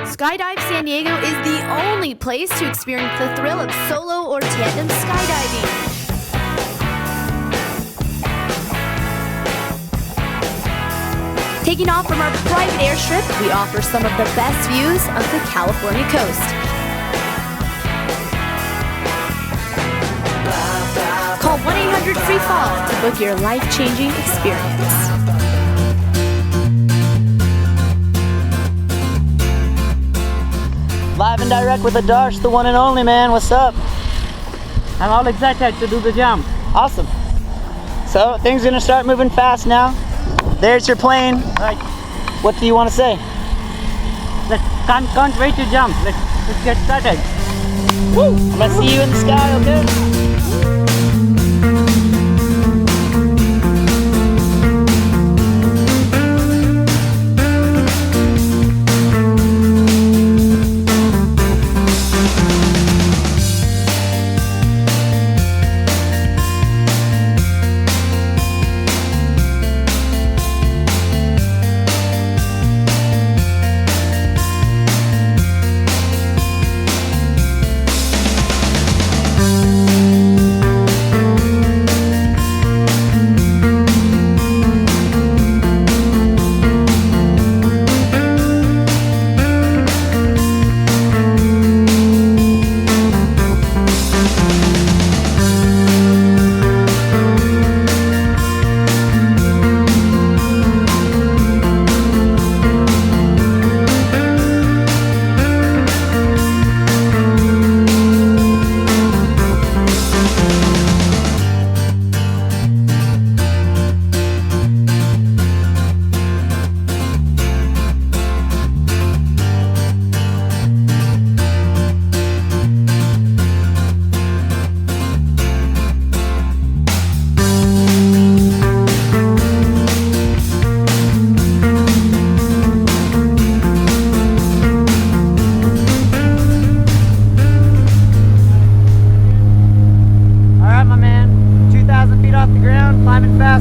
Skydive San Diego is the only place to experience the thrill of solo or tandem skydiving. Taking off from our private airstrip, we offer some of the best views of the California coast. Call 1-800-FREE-FALL to book your life-changing experience. Live and direct with Adarsh, the one and only, man. What's up? I'm all excited to do the jump. Awesome. So things are gonna start moving fast now. There's your plane. Right. What do you want to say? Can't wait to jump. Let's get started. Woo! I'm gonna see you in the sky, okay?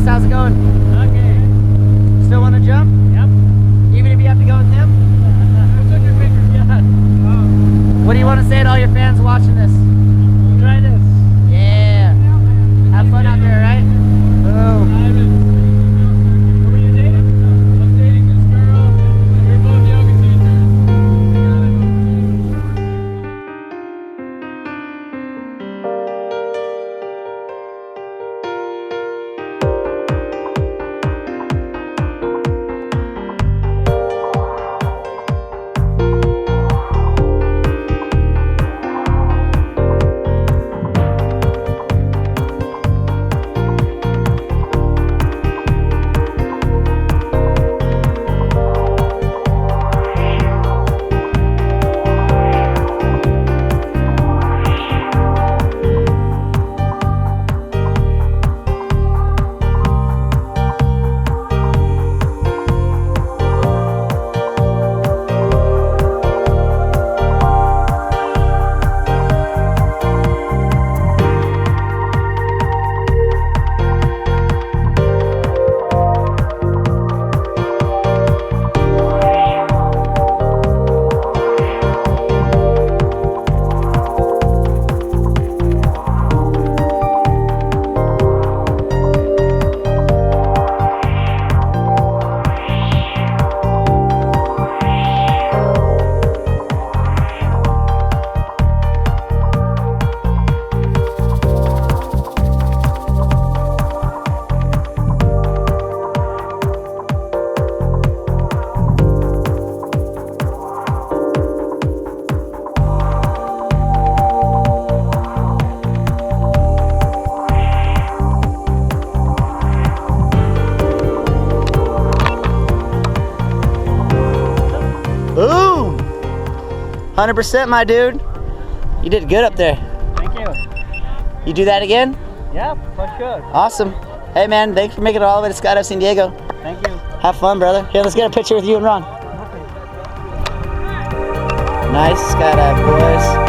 How's it going? Okay. Still want to jump? Yep. Even if you have to go with him? Look at your fingers. Yeah. What do you want to say to all your fans watching this? Try this. Yeah. Have fun out there, right? Boom. Who are you dating? I'm dating this girl. We're both yoga teachers. Boom! 100%, my dude. You did good up there. Thank you. You do that again? Yeah, for sure. Awesome. Hey, man, thanks for making it all the way to Skydive San Diego. Thank you. Have fun, brother. Here, let's get a picture with you and Ron. Okay. Nice skydive, boys.